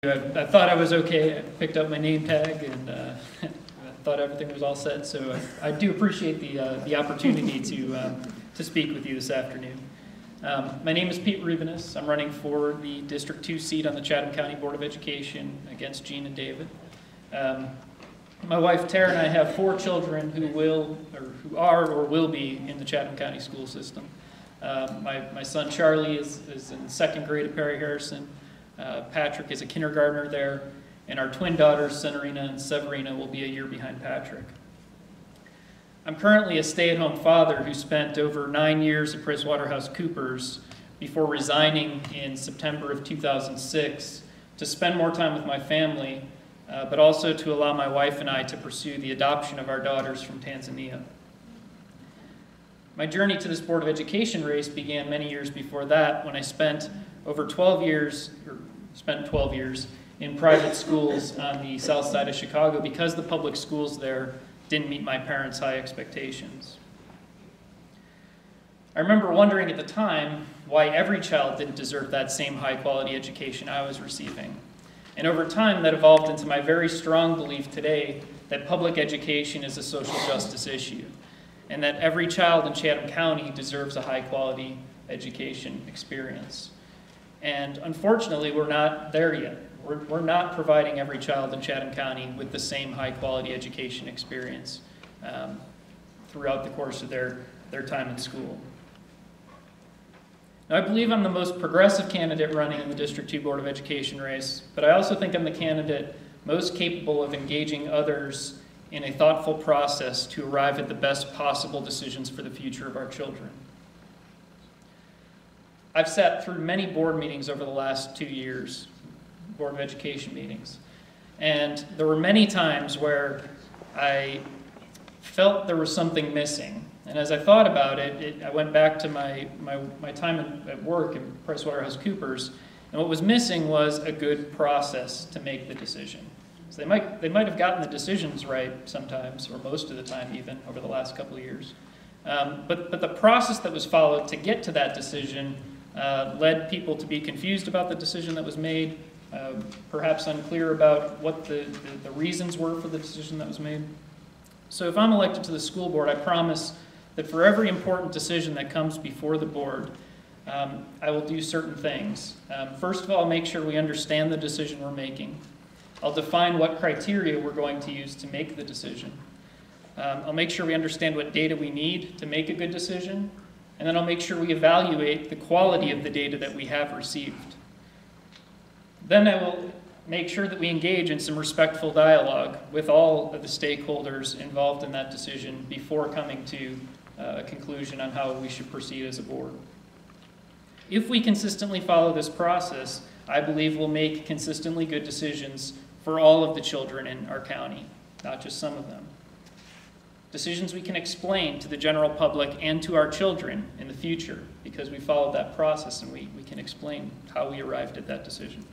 I thought I was okay. I picked up my name tag and I thought everything was all set. So I do appreciate the opportunity to speak with you this afternoon. My name is Pete Rubinas. I'm running for the District 2 seat on the Chatham County Board of Education against Jean and David. My wife Tara and I have 4 children who are or will be in the Chatham County school system. My son Charlie is in 2nd grade at Perry Harrison. Patrick is a kindergartner there, and our twin daughters, Severina and Severina, will be a year behind Patrick. I'm currently a stay-at-home father who spent over 9 years at PricewaterhouseCoopers before resigning in September of 2006 to spend more time with my family, but also to allow my wife and I to pursue the adoption of our daughters from Tanzania. My journey to this Board of Education race began many years before that, when I spent 12 years in private schools on the south side of Chicago because the public schools there didn't meet my parents' high expectations. I remember wondering at the time why every child didn't deserve that same high-quality education I was receiving. And over time, that evolved into my very strong belief today that public education is a social justice issue, and that every child in Chatham County deserves a high-quality education experience. And unfortunately, we're not there yet. We're not providing every child in Chatham County with the same high-quality education experience throughout the course of their time in school. Now, I believe I'm the most progressive candidate running in the District 2 Board of Education race, but I also think I'm the candidate most capable of engaging others in a thoughtful process to arrive at the best possible decisions for the future of our children. I've sat through many board meetings over the last 2 years, Board of Education meetings, and there were many times where I felt there was something missing. And as I thought about it, I went back to my time at work in PricewaterhouseCoopers, and what was missing was a good process to make the decision. So they might have gotten the decisions right sometimes, or most of the time even, over the last couple of years. But the process that was followed to get to that decision led people to be confused about the decision that was made, perhaps unclear about what the reasons were for the decision that was made. So if I'm elected to the school board, I promise that for every important decision that comes before the board, I will do certain things. First of all, I'll make sure we understand the decision we're making. I'll define what criteria we're going to use to make the decision. I'll make sure we understand what data we need to make a good decision. And then I'll make sure we evaluate the quality of the data that we have received. Then I will make sure that we engage in some respectful dialogue with all of the stakeholders involved in that decision before coming to a conclusion on how we should proceed as a board. If we consistently follow this process, I believe we'll make consistently good decisions for all of the children in our county, not just some of them. Decisions we can explain to the general public and to our children in the future because we followed that process and we can explain how we arrived at that decision.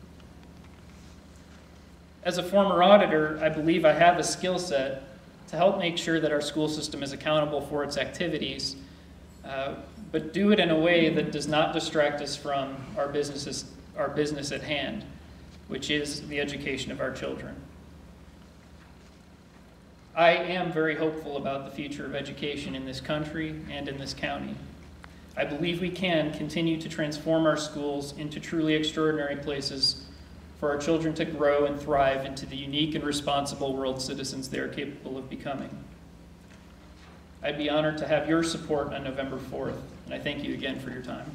As a former auditor, I believe I have a skill set to help make sure that our school system is accountable for its activities, but do it in a way that does not distract us from our business at hand, which is the education of our children. I am very hopeful about the future of education in this country and in this county. I believe we can continue to transform our schools into truly extraordinary places for our children to grow and thrive into the unique and responsible world citizens they are capable of becoming. I'd be honored to have your support on November 4th, and I thank you again for your time.